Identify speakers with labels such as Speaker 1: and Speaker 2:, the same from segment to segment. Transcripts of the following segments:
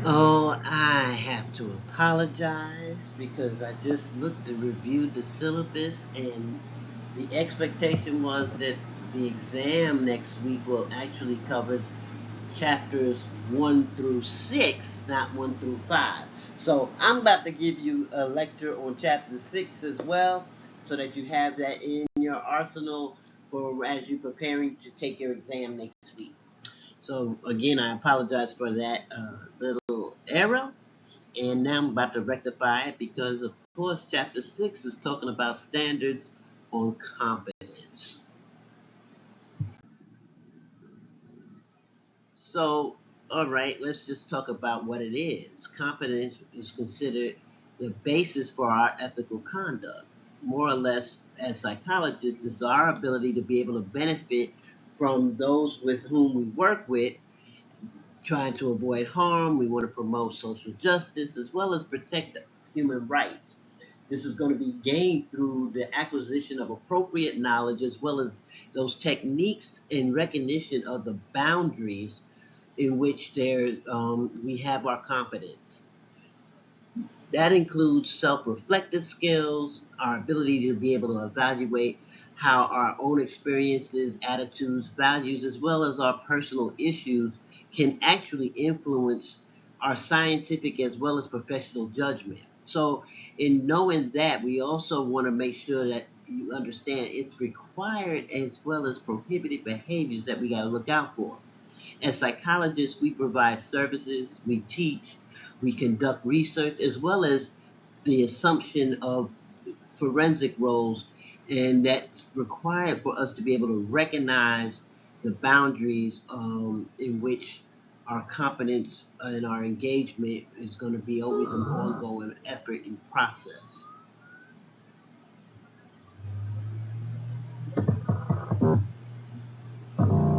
Speaker 1: Oh, I have to apologize because I just looked and reviewed the syllabus, and the expectation was that the exam next week will actually cover chapters 1 through 6, not 1 through 5. So I'm about to give you a lecture on chapter 6 as well, so that you have that in your arsenal for as you're preparing to take your exam next week. So again, I apologize for that little error, and now I'm about to rectify it because, of course, chapter 6 is talking about standards on competence. So, all right, let's just talk about what it is. Competence is considered the basis for our ethical conduct. More or less, as psychologists, is our ability to be able to benefit from those with whom we work with, trying to avoid harm. We want to promote social justice as well as protect human rights. This is going to be gained through the acquisition of appropriate knowledge as well as those techniques in recognition of the boundaries in which we have our competence. That includes self-reflective skills, our ability to be able to evaluate how our own experiences, attitudes, values, as well as our personal issues can actually influence our scientific as well as professional judgment. So, in knowing that, we also want to make sure that you understand it's required as well as prohibited behaviors that we got to look out for. As psychologists, we provide services, we teach, we conduct research, as well as the assumption of forensic roles, and that's required for us to be able to recognize the boundaries in which our competence and our engagement is going to be always an ongoing effort and process.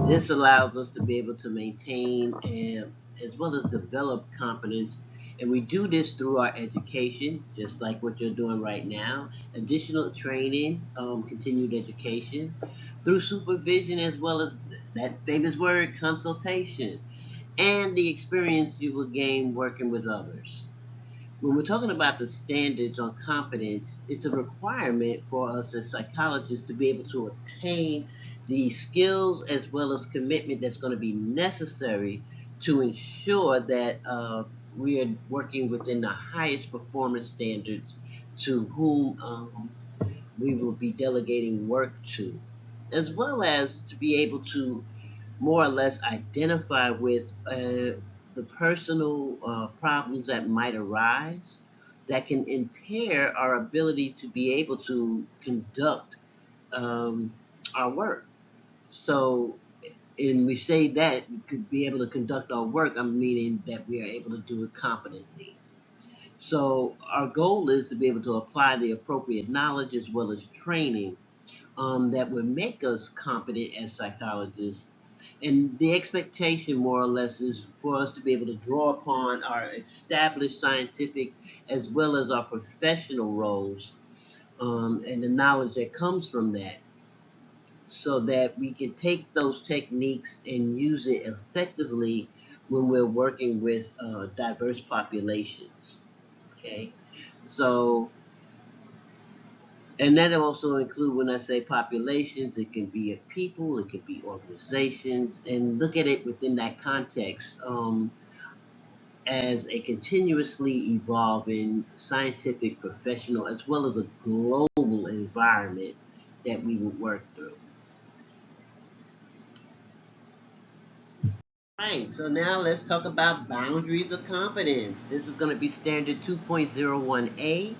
Speaker 1: This allows us to be able to maintain and as well as develop competence. And we do this through our education, just like what you're doing right now, additional training, continued education, through supervision, as well as that famous word, consultation, and the experience you will gain working with others. When we're talking about the standards on competence, it's a requirement for us as psychologists to be able to obtain the skills as well as commitment that's going to be necessary to ensure that we are working within the highest performance standards to whom we will be delegating work to, as well as to be able to more or less identify with the personal problems that might arise that can impair our ability to be able to conduct um, our work. So, and we say that we could be able to conduct our work, I'm meaning that we are able to do it competently. So, our goal is to be able to apply the appropriate knowledge as well as training that would make us competent as psychologists. And the expectation, more or less, is for us to be able to draw upon our established scientific as well as our professional roles and the knowledge that comes from that, so that we can take those techniques and use it effectively when we're working with diverse populations. Okay, so and that also include when I say populations, it can be a people, it could be organizations, and look at it within that context as a continuously evolving scientific professional as well as a global environment that we would work through. Right, so now let's talk about boundaries of competence. This is going to be standard 2.01A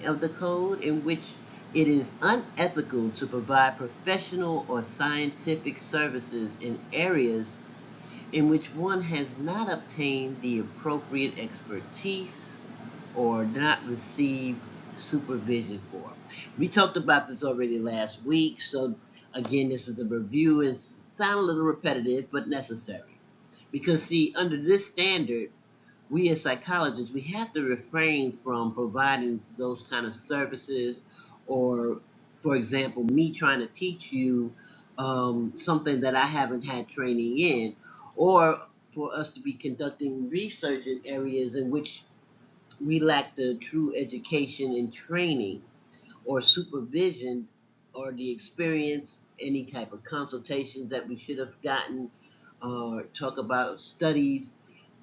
Speaker 1: of the code, in which it is unethical to provide professional or scientific services in areas in which one has not obtained the appropriate expertise or not received supervision for. We talked about this already last week, so again, this is a review. It's sound a little repetitive, but necessary. Because see, under this standard, we as psychologists, we have to refrain from providing those kind of services, or for example, me trying to teach you something that I haven't had training in, or for us to be conducting research in areas in which we lack the true education and training or supervision or the experience, any type of consultations that we should have gotten, or talk about studies,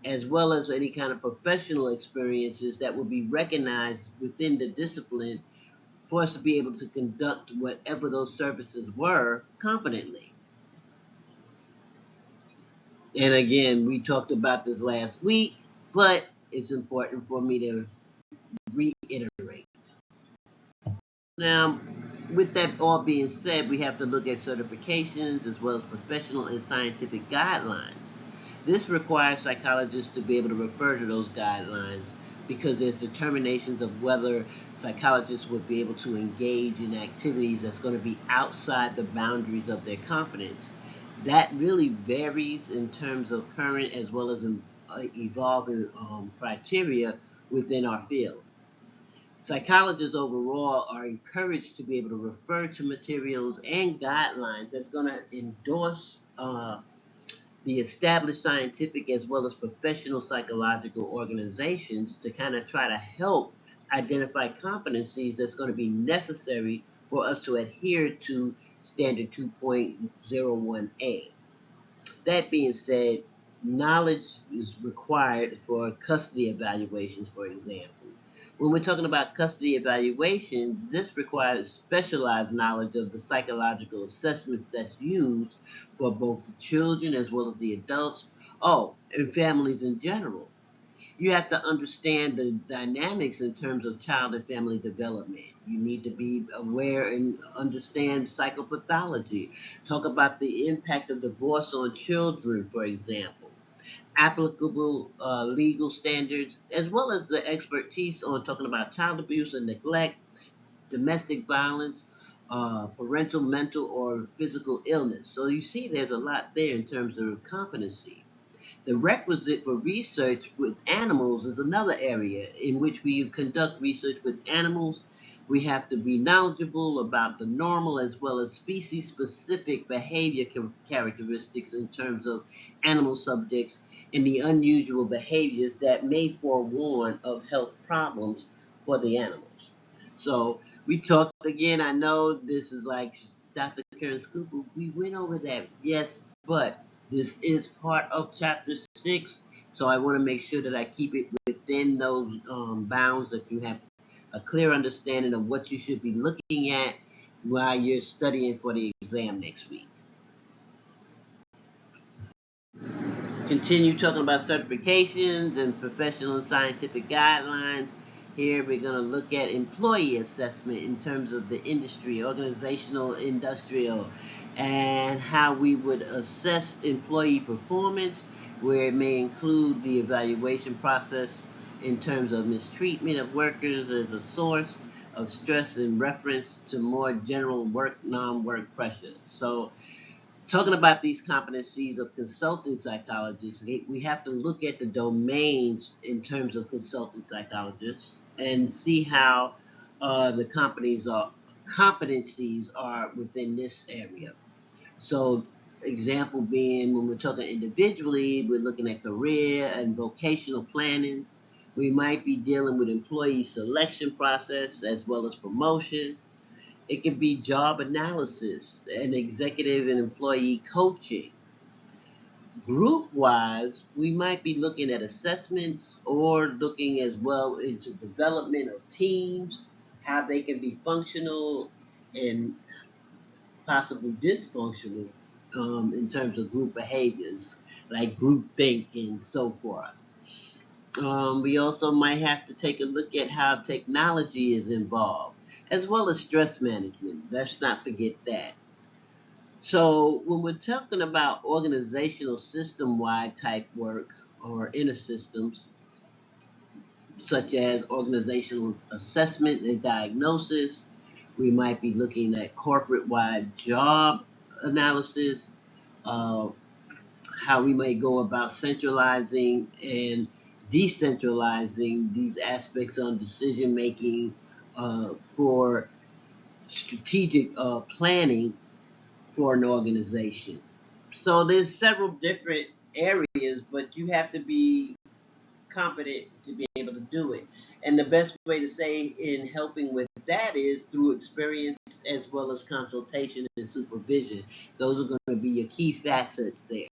Speaker 1: as well as any kind of professional experiences that will be recognized within the discipline for us to be able to conduct whatever those services were competently. And again, we talked about this last week, but it's important for me to reiterate. Now, with that all being said, we have to look at certifications as well as professional and scientific guidelines. This requires psychologists to be able to refer to those guidelines because there's determinations of whether psychologists would be able to engage in activities that's going to be outside the boundaries of their competence. That really varies in terms of current as well as evolving criteria within our field. Psychologists overall are encouraged to be able to refer to materials and guidelines that's going to endorse the established scientific as well as professional psychological organizations to kind of try to help identify competencies that's going to be necessary for us to adhere to standard 2.01a. That being said, knowledge is required for custody evaluations, for example. When we're talking about custody evaluations, this requires specialized knowledge of the psychological assessments that's used for both the children as well as the adults, and families in general. You have to understand the dynamics in terms of child and family development. You need to be aware and understand psychopathology. Talk about the impact of divorce on children, for example. Applicable legal standards, as well as the expertise on talking about child abuse and neglect, domestic violence, parental mental or physical illness. So you see there's a lot there in terms of competency. The requisite for research with animals is another area in which we conduct research with animals. We have to be knowledgeable about the normal as well as species-specific behavior characteristics in terms of animal subjects and the unusual behaviors that may forewarn of health problems for the animals. So we talked again. I know this is like Dr. Kearns-Cooper. We went over that, yes, but this is part of Chapter 6, so I want to make sure that I keep it within those bounds that you have a clear understanding of what you should be looking at while you're studying for the exam next week. Continue talking about certifications and professional and scientific guidelines. Here we're going to look at employee assessment in terms of the industry, organizational, industrial, and how we would assess employee performance, where it may include the evaluation process in terms of mistreatment of workers as a source of stress in reference to more general work, non-work pressures. So talking about these competencies of consultant psychologists, we have to look at the domains in terms of consultant psychologists and see how the competencies are within this area. So example being when we're talking individually, we're looking at career and vocational planning. We might be dealing with employee selection process as well as promotion. It could be job analysis and executive and employee coaching. Group-wise, we might be looking at assessments or looking as well into development of teams, how they can be functional and possibly dysfunctional in terms of group behaviors, like groupthink and so forth. We also might have to take a look at how technology is involved, as well as stress management. Let's not forget that. So when we're talking about organizational system-wide type work or inner systems, such as organizational assessment and diagnosis, we might be looking at corporate-wide job analysis, uh, how we may go about centralizing and decentralizing these aspects on decision making for strategic planning for an organization. So there's several different areas, but you have to be competent to be able to do it. And the best way to say in helping with that is through experience as well as consultation and supervision. Those are going to be your key facets there.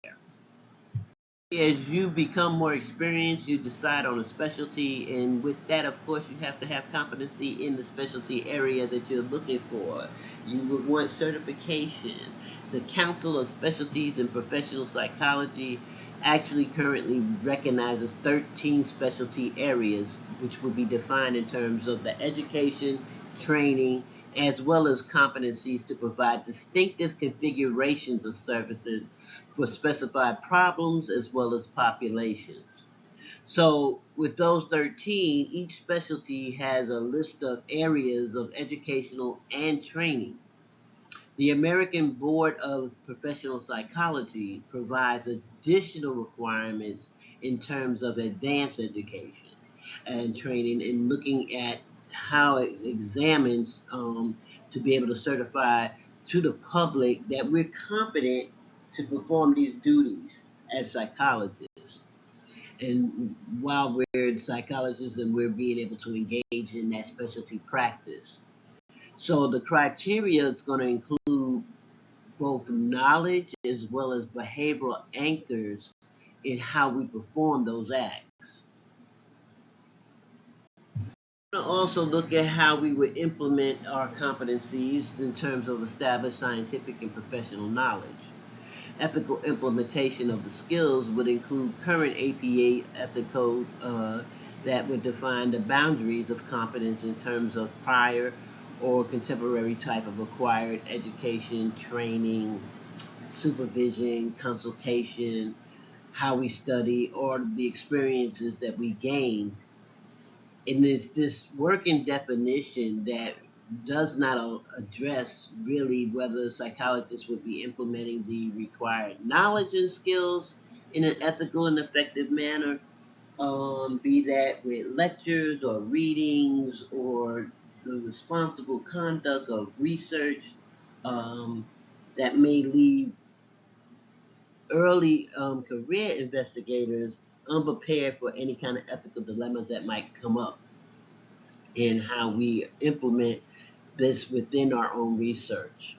Speaker 1: As you become more experienced, you decide on a specialty, and with that, of course, you have to have competency in the specialty area that you're looking for. You would want certification. The Council of Specialties in Professional Psychology actually currently recognizes 13 specialty areas, which will be defined in terms of the education, training, as well as competencies to provide distinctive configurations of services for specified problems as well as populations. So with those 13, each specialty has a list of areas of educational and training. The American Board of Professional Psychology provides additional requirements in terms of advanced education and training and looking at how it examines to be able to certify to the public that we're competent to perform these duties as psychologists. And while we're psychologists and we're being able to engage in that specialty practice. So the criteria is going to include both knowledge as well as behavioral anchors in how we perform those acts. We're going to also look at how we would implement our competencies in terms of established scientific and professional knowledge. Ethical implementation of the skills would include current APA ethic code that would define the boundaries of competence in terms of prior or contemporary type of acquired education, training, supervision, consultation, how we study, or the experiences that we gain. And it's this working definition that does not address really whether psychologists would be implementing the required knowledge and skills in an ethical and effective manner, be that with lectures or readings or the responsible conduct of research that may leave early career investigators unprepared for any kind of ethical dilemmas that might come up in how we implement this within our own research.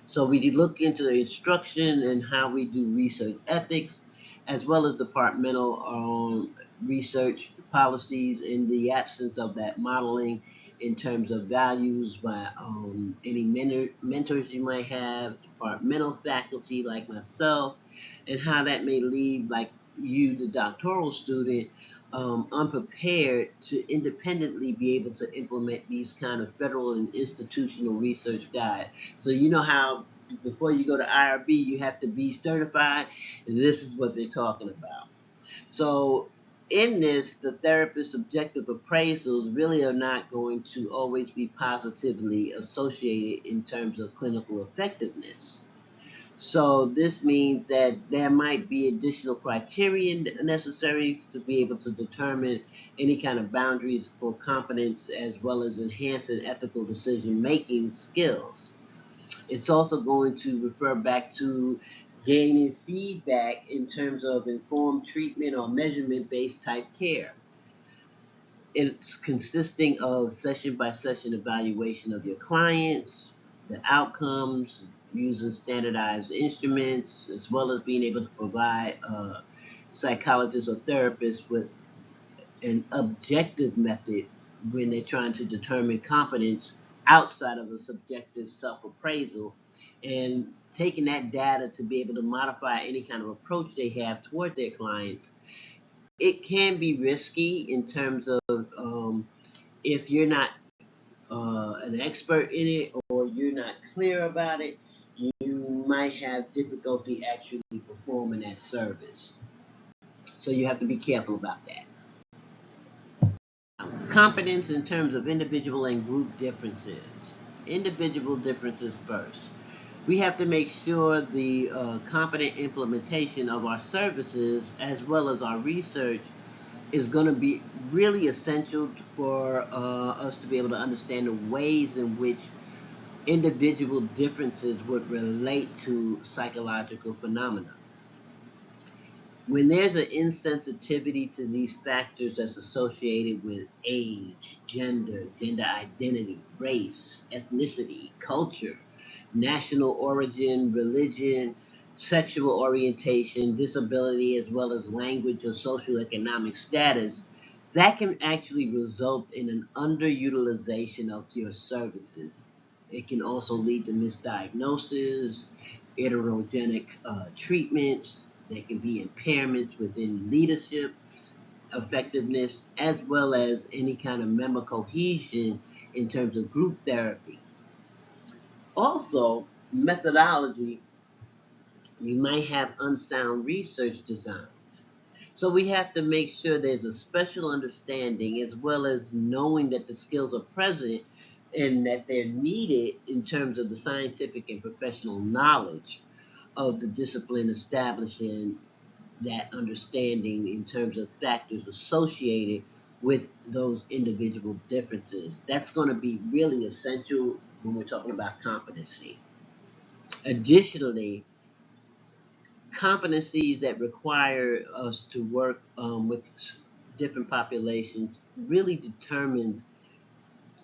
Speaker 1: So we look into the instruction and how we do research ethics, as well as departmental research policies in the absence of that modeling in terms of values by any mentors you might have, departmental faculty like myself, and how that may leave like you, the doctoral student, unprepared to independently be able to implement these kind of federal and institutional research guide. So you know how before you go to IRB, you have to be certified. This is what they're talking about. So in this, the therapist's subjective appraisals really are not going to always be positively associated in terms of clinical effectiveness. So this means that there might be additional criteria necessary to be able to determine any kind of boundaries for competence as well as enhancing ethical decision-making skills. It's also going to refer back to gaining feedback in terms of informed treatment or measurement-based type care. It's consisting of session-by-session evaluation of your clients, the outcomes, using standardized instruments, as well as being able to provide psychologists or therapists with an objective method when they're trying to determine competence outside of a subjective self-appraisal, and taking that data to be able to modify any kind of approach they have toward their clients. It can be risky in terms of if you're not an expert in it or you're not clear about it, you might have difficulty actually performing that service. So you have to be careful about that. Competence in terms of individual and group differences. Individual differences first. We have to make sure the competent implementation of our services as well as our research is going to be really essential for us to be able to understand the ways in which individual differences would relate to psychological phenomena. When there's an insensitivity to these factors that's associated with age, gender identity, race, ethnicity, culture, national origin, religion, sexual orientation, disability, as well as language or socioeconomic status, that can actually result in an underutilization of your services. It can also lead to misdiagnosis, heterogenic treatments. There can be impairments within leadership, effectiveness, as well as any kind of member cohesion in terms of group therapy. Also, methodology, you might have unsound research designs. So we have to make sure there's a special understanding as well as knowing that the skills are present and that they're needed in terms of the scientific and professional knowledge of the discipline, establishing that understanding in terms of factors associated with those individual differences. That's going to be really essential when we're talking about competency. Additionally, competencies that require us to work with different populations really determines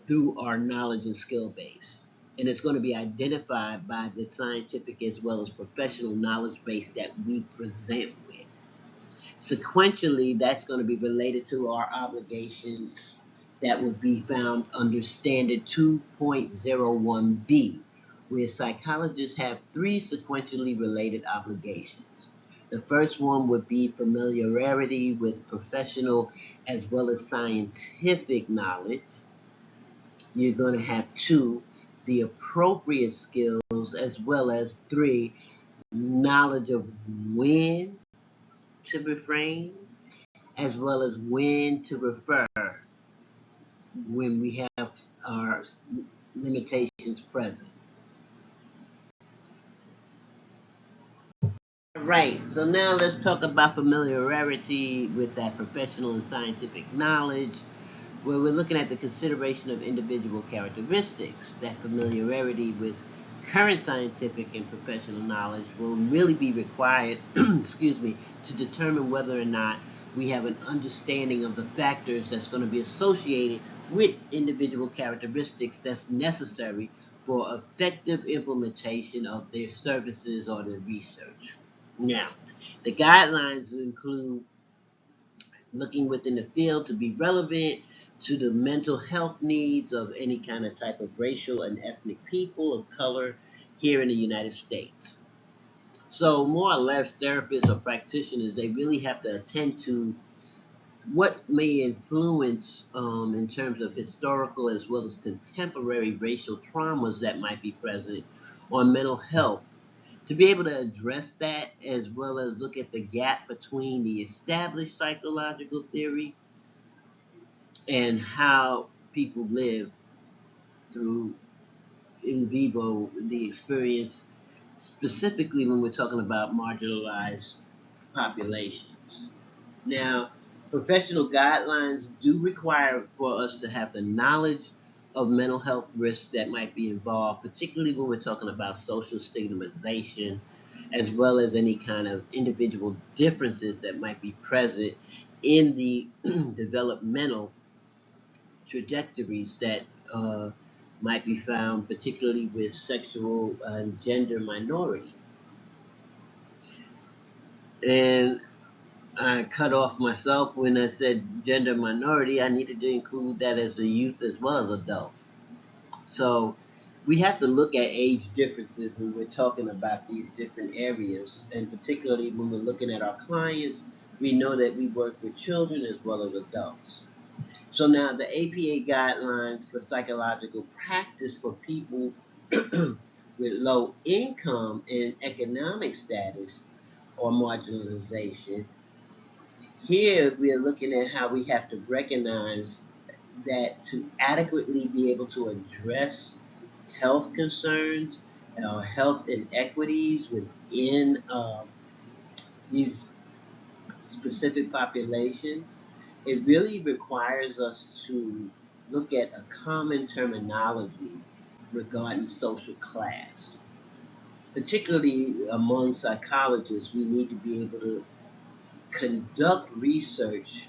Speaker 1: through our knowledge and skill base. And it's going to be identified by the scientific as well as professional knowledge base that we present with. Sequentially, that's going to be related to our obligations that would be found under Standard 2.01b, where psychologists have three sequentially related obligations. The first one would be familiarity with professional as well as scientific knowledge. You're going to have two, the appropriate skills, as well as three, knowledge of when to refrain, as well as when to refer when we have our limitations present. Right, so now let's talk about familiarity with that professional and scientific knowledge, where we're looking at the consideration of individual characteristics. That familiarity with current scientific and professional knowledge will really be required, excuse me, to determine whether or not we have an understanding of the factors that's going to be associated with individual characteristics that's necessary for effective implementation of their services or their research. Now, the guidelines include looking within the field to be relevant to the mental health needs of any kind of type of racial and ethnic people of color here in the United States. So more or less therapists or practitioners, they really have to attend to what may influence in terms of historical as well as contemporary racial traumas that might be present on mental health, to be able to address that as well as look at the gap between the established psychological theory and how people live through in vivo the experience, specifically when we're talking about marginalized populations. Now, professional guidelines do require for us to have the knowledge of mental health risks that might be involved, particularly when we're talking about social stigmatization, as well as any kind of individual differences that might be present in the developmental trajectories that might be found, particularly with sexual and gender minority. And I cut off myself when I said gender minority. I needed to include that as the youth as well as adults. So we have to look at age differences when we're talking about these different areas, and particularly when we're looking at our clients, we know that we work with children as well as adults. So now the APA guidelines for psychological practice for people with low income and economic status or marginalization. Here we are looking at how we have to recognize that to adequately be able to address health concerns, health inequities within these specific populations, it really requires us to look at a common terminology regarding social class. Particularly among psychologists, we need to be able to conduct research,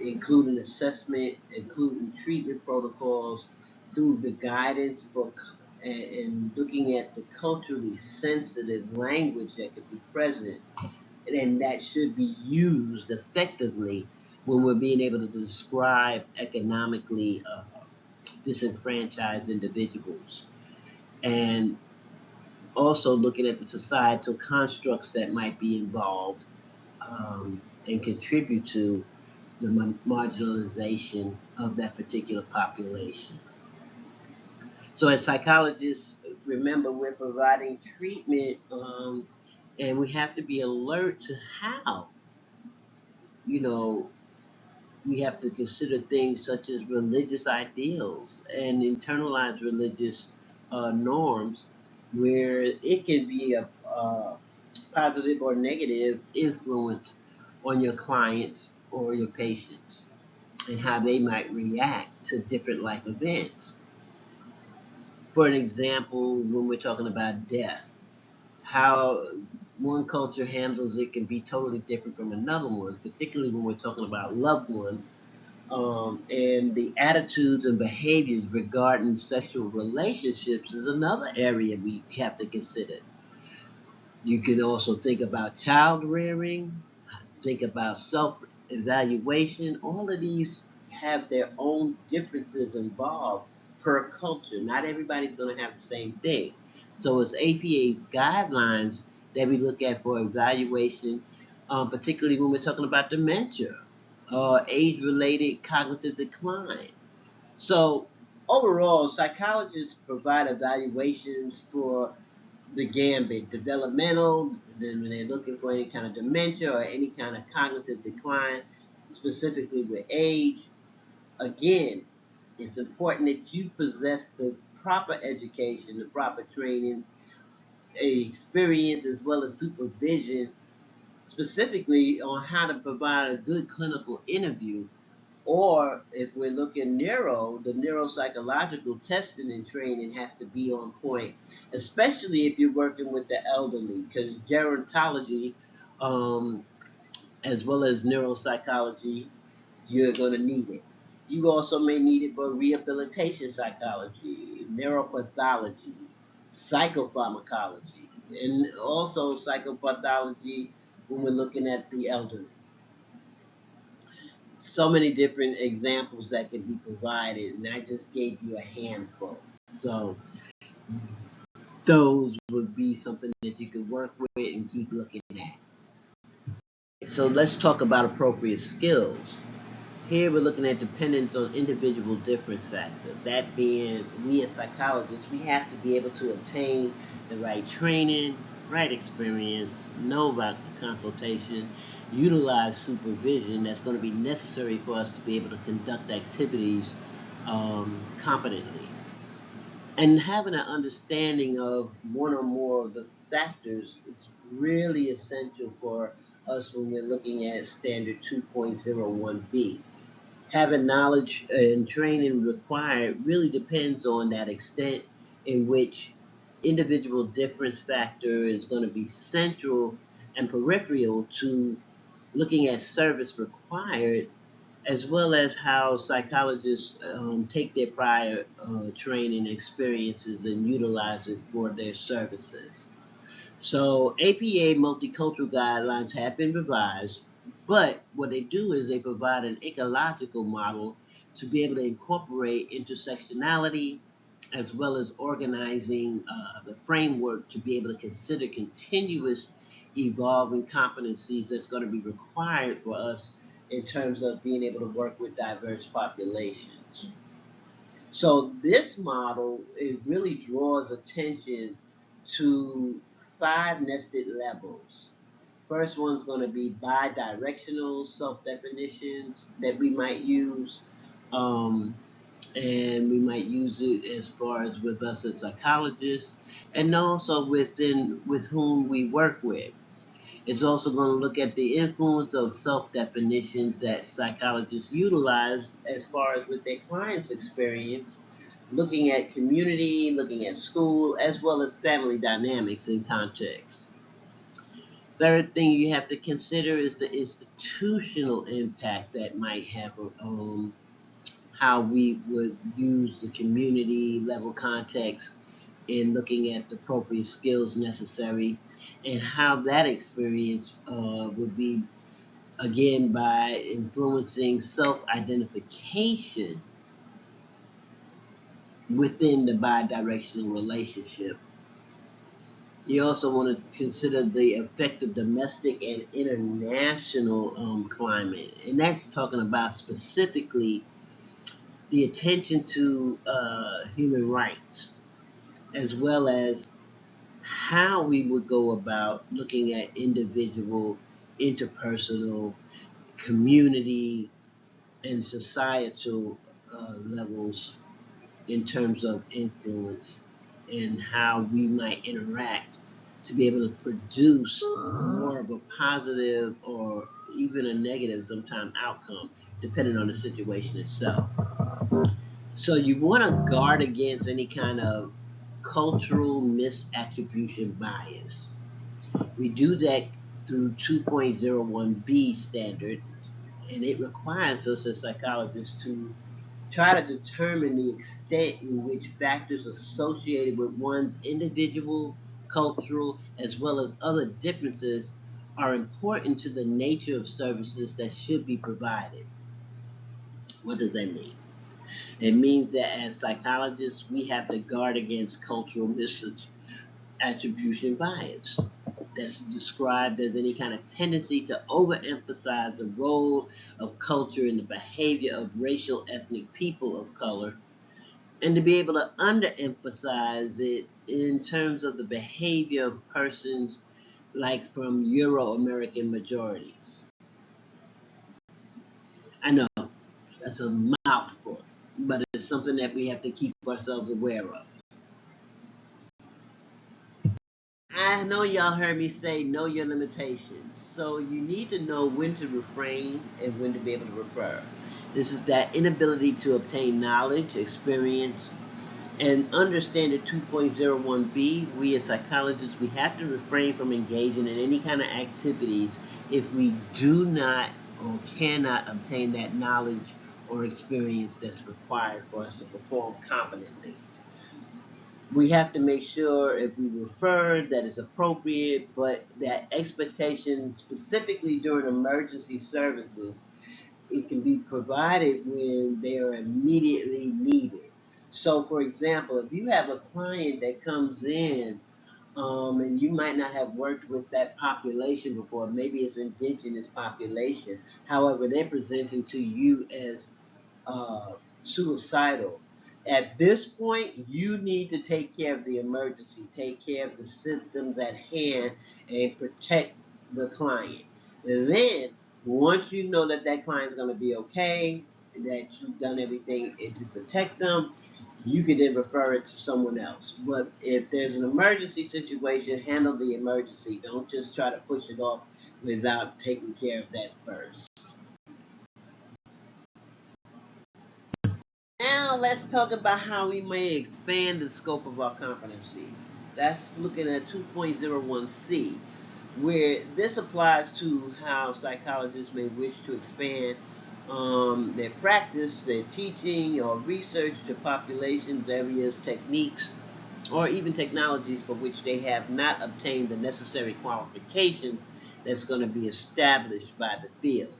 Speaker 1: including assessment, including treatment protocols, through the guidance for and looking at the culturally sensitive language that could be present, and that should be used effectively when we're being able to describe economically disenfranchised individuals, and also looking at the societal constructs that might be involved and contribute to the marginalization of that particular population. So as psychologists, remember we're providing treatment, and we have to be alert to how, you know, we have to consider things such as religious ideals and internalized religious norms, where it can be a positive or negative influence on your clients or your patients and how they might react to different life events. For an example, when we're talking about death, how one culture handles it can be totally different from another one, particularly when we're talking about loved ones. And the attitudes and behaviors regarding sexual relationships is another area we have to consider. You can also think about child rearing, think about self evaluation. All of these have their own differences involved per culture. Not everybody's going to have the same thing. So it's APA's guidelines that we look at for evaluation, particularly when we're talking about dementia, age-related cognitive decline. So overall, psychologists provide evaluations for the gambit, developmental, then when they're looking for any kind of dementia or any kind of cognitive decline, specifically with age. Again, it's important that you possess the proper education, the proper training, experience, as well as supervision, specifically on how to provide a good clinical interview. Or if we're looking neuro, the neuropsychological testing and training has to be on point, especially if you're working with the elderly, because gerontology, um, as well as neuropsychology, you're going to need it. You also may need it for rehabilitation psychology, neuropathology, psychopharmacology, and also psychopathology when we're looking at the elderly. So many different examples that can be provided, and I just gave you a handful. So those would be something that you could work with and keep looking at. So let's talk about appropriate skills. Here we're looking at dependence on individual difference factor. That being, we as psychologists, we have to be able to obtain the right training, right experience, know about the consultation, utilize supervision that's going to be necessary for us to be able to conduct activities competently. And having an understanding of one or more of the factors is really essential for us when we're looking at standard 2.01b. Having knowledge and training required really depends on that extent in which individual difference factor is going to be central and peripheral to looking at service required, as well as how psychologists take their prior training experiences and utilize it for their services. So APA multicultural guidelines have been revised, but what they do is they provide an ecological model to be able to incorporate intersectionality, as well as organizing the framework to be able to consider continuous evolving competencies that's going to be required for us in terms of being able to work with diverse populations. So this model, it really draws attention to five nested levels. First one's going to be bi-directional self-definitions that we might use, um, and we might use it as far as with us as psychologists, and also with whom we work with. It's also going to look at the influence of self-definitions that psychologists utilize as far as with their clients' experience, looking at community, looking at school, as well as family dynamics in context. Third thing you have to consider is the institutional impact that might have how we would use the community level context in looking at the appropriate skills necessary, and how that experience would be, again, by influencing self-identification within the bi-directional relationship. You also want to consider the effect of domestic and international climate, and that's talking about specifically the attention to human rights, as well as how we would go about looking at individual, interpersonal, community, and societal levels in terms of influence, and how we might interact to be able to produce more of a positive or even a negative sometimes outcome, depending on the situation itself. So you want to guard against any kind of cultural misattribution bias. We do that through 2.01b standard, and it requires us as psychologists to try to determine the extent in which factors associated with one's individual, cultural, as well as other differences are important to the nature of services that should be provided. What does that mean? It means that as psychologists, we have to guard against cultural misattribution bias. That's described as any kind of tendency to overemphasize the role of culture in the behavior of racial ethnic people of color, and to be able to underemphasize it in terms of the behavior of persons like from Euro-American majorities. I know that's a mouthful, but it's something that we have to keep ourselves aware of. I know y'all heard me say know your limitations, so you need to know when to refrain and when to be able to refer. This is that inability to obtain knowledge, experience, and understand at 2.01b. We as psychologists, we have to refrain from engaging in any kind of activities if we do not or cannot obtain that knowledge or experience that's required for us to perform competently. We have to make sure if we refer that it's appropriate, but that expectation specifically during emergency services, it can be provided when they are immediately needed. So for example, if you have a client that comes in and you might not have worked with that population before, maybe it's indigenous population, however, they're presenting to you as suicidal. At this point, you need to take care of the emergency, take care of the symptoms at hand, and protect the client. And then, once you know that that client is going to be okay, that you've done everything to protect them, you can then refer it to someone else. But if there's an emergency situation, handle the emergency. Don't just try to push it off without taking care of that first. Now let's talk about how we may expand the scope of our competencies. That's looking at 2.01c, where this applies to how psychologists may wish to expand their practice, their teaching, or research to populations, areas, techniques, or even technologies for which they have not obtained the necessary qualifications that's going to be established by the field.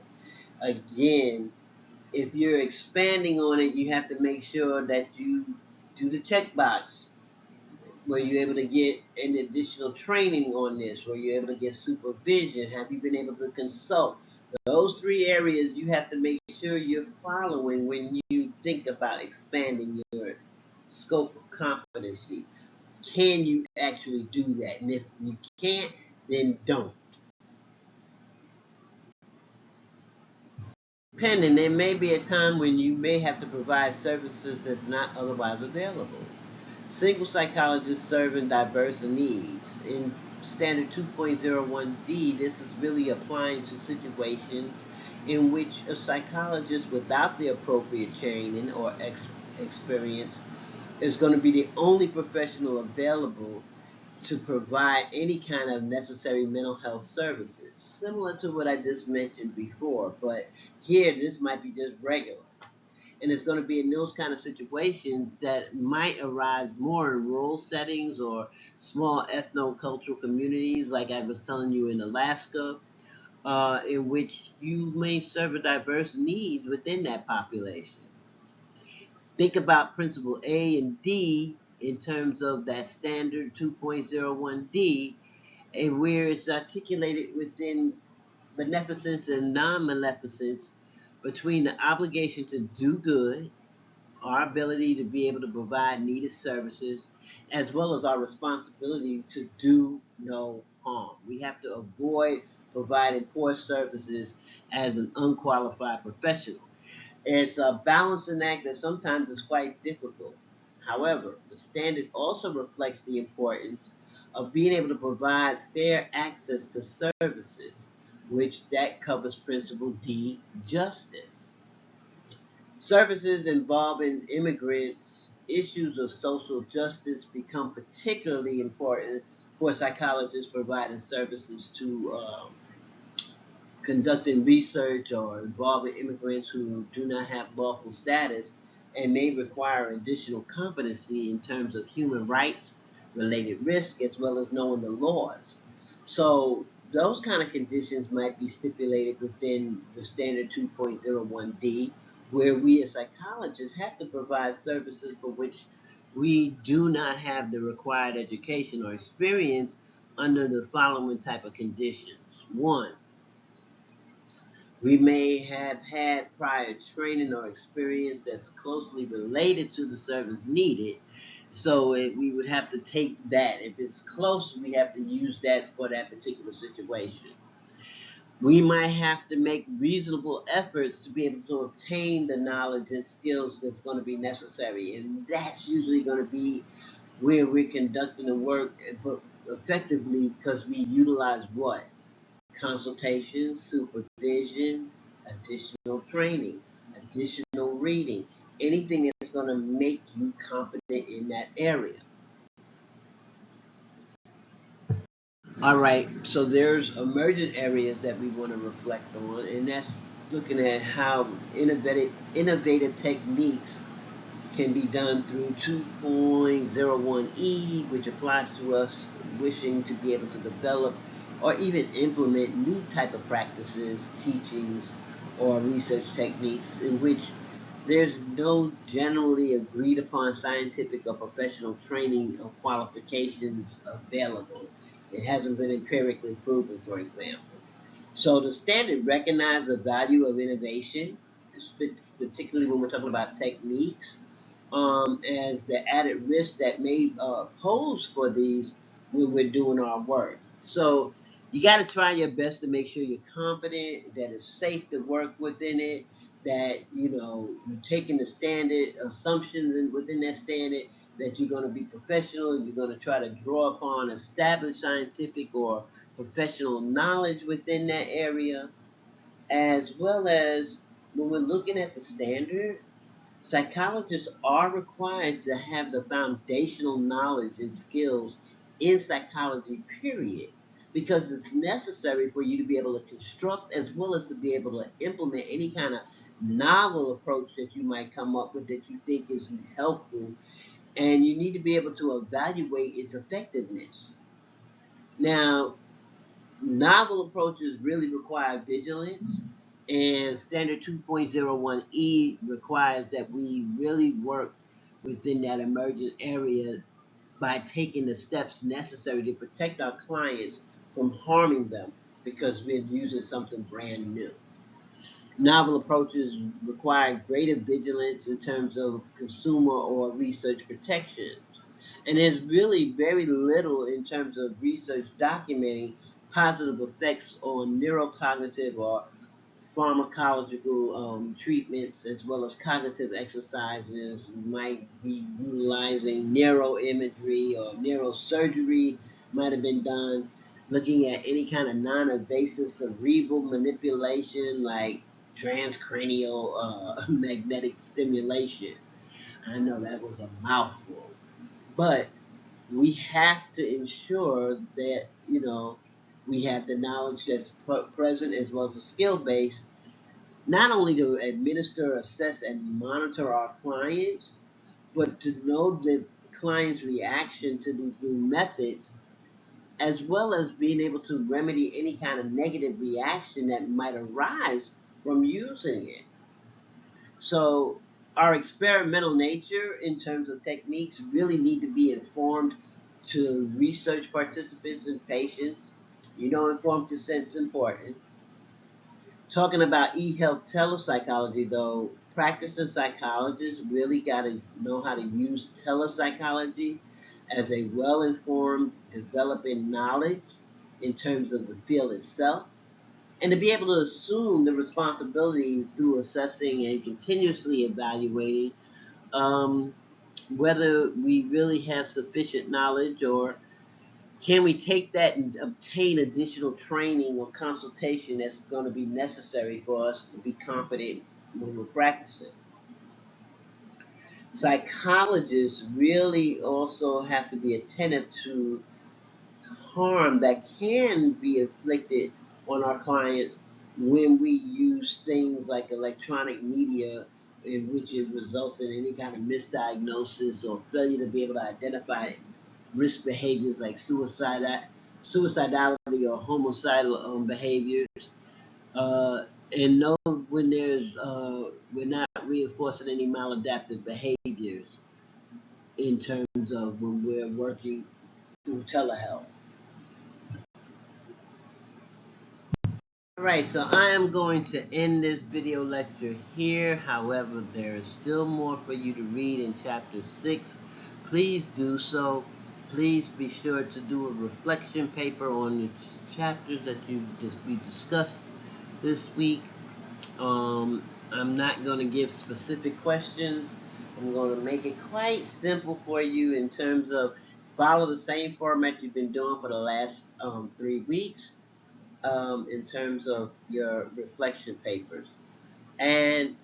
Speaker 1: Again, if you're expanding on it, you have to make sure that you do the checkbox where you're able to get an additional training on this, where you're able to get supervision. Have you been able to consult? Those three areas you have to make sure you're following when you think about expanding your scope of competency. Can you actually do that? And if you can't, then don't. Depending, there may be a time when you may have to provide services that's not otherwise available. Single psychologists serving diverse needs. In standard 2.01d, this is really applying to situations in which a psychologist without the appropriate training or experience is going to be the only professional available to provide any kind of necessary mental health services, similar to what I just mentioned before. But here, this might be just regular. And it's going to be in those kind of situations that might arise more in rural settings or small ethno-cultural communities, like I was telling you in Alaska, in which you may serve a diverse needs within that population. Think about principle A and D in terms of that standard 2.01D, and where it's articulated within beneficence and non-maleficence between the obligation to do good, our ability to be able to provide needed services, as well as our responsibility to do no harm. We have to avoid providing poor services as an unqualified professional. It's a balancing act that sometimes is quite difficult. However, the standard also reflects the importance of being able to provide fair access to services, which that covers principle D, justice. Services involving immigrants, issues of social justice become particularly important for psychologists providing services to conducting research or involving immigrants who do not have lawful status and may require additional competency in terms of human rights related risk as well as knowing the laws. So those kind of conditions might be stipulated within the standard 2.01D, where we as psychologists have to provide services for which we do not have the required education or experience under the following type of conditions. One, we may have had prior training or experience that's closely related to the service needed. So we would have to take that. If it's close, we have to use that for that particular situation. We might have to make reasonable efforts to be able to obtain the knowledge and skills that's going to be necessary. And that's usually going to be where we're conducting the work effectively because we utilize what? Consultation, supervision, additional training, additional reading, anything that's going to make you confident in that area. All right, so there's emergent areas that we want to reflect on, and that's looking at how innovative techniques can be done through 2.01E, which applies to us wishing to be able to develop or even implement new type of practices, teachings, or research techniques in which there's no generally agreed upon scientific or professional training or qualifications available. It hasn't been empirically proven, for example. So the standard recognizes the value of innovation, particularly when we're talking about techniques, as the added risk that may pose for these when we're doing our work. So you got to try your best to make sure you're confident, that it's safe to work within it, that you're taking the standard assumptions within that standard, that you're going to be professional, you're going to try to draw upon established scientific or professional knowledge within that area, as well as when we're looking at the standard, psychologists are required to have the foundational knowledge and skills in psychology, period, because it's necessary for you to be able to construct as well as to be able to implement any kind of novel approach that you might come up with that you think is helpful, and you need to be able to evaluate its effectiveness. Now, novel approaches really require vigilance, and standard 2.01E requires that we really work within that emergent area by taking the steps necessary to protect our clients from harming them because we're using something brand new. Novel approaches require greater vigilance in terms of consumer or research protections. And there's really very little in terms of research documenting positive effects on neurocognitive or pharmacological treatments, as well as cognitive exercises. You might be utilizing neuroimagery or neurosurgery might have been done, looking at any kind of non-invasive cerebral manipulation like transcranial magnetic stimulation. I know that was a mouthful, but we have to ensure that, we have the knowledge that's present as well as the skill base, not only to administer, assess, and monitor our clients, but to know the client's reaction to these new methods, as well as being able to remedy any kind of negative reaction that might arise from using it. So our experimental nature in terms of techniques really need to be informed to research participants and patients. Informed consent is important. Talking about e-health telepsychology, though, practicing psychologists really got to know how to use telepsychology as a well-informed, developing knowledge in terms of the field itself, and to be able to assume the responsibility through assessing and continuously evaluating um, whether we really have sufficient knowledge, or can we take that and obtain additional training or consultation that's going to be necessary for us to be confident when we're practicing. Psychologists really also have to be attentive to harm that can be inflicted on our clients when we use things like electronic media, in which it results in any kind of misdiagnosis or failure to be able to identify risk behaviors like suicidality or homicidal behaviors, and know when we're not reinforcing any maladaptive behaviors in terms of when we're working through telehealth. Alright, so I am going to end this video lecture here. However, there is still more for you to read in Chapter 6. Please do so. Please be sure to do a reflection paper on the chapters that we discussed this week. I'm not going to give specific questions. I'm going to make it quite simple for you in terms of follow the same format you've been doing for the last 3 weeks. In terms of your reflection papers. And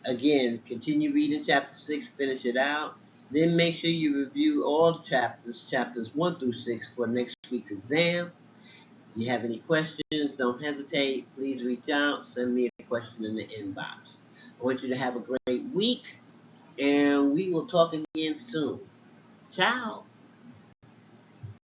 Speaker 1: again, continue reading chapter 6, finish it out. Then make sure you review all the chapters 1 through 6 for next week's exam. If you have any questions, don't hesitate. Please reach out, send me a question in the inbox. I want you to have a great week, and we will talk again soon. Ciao.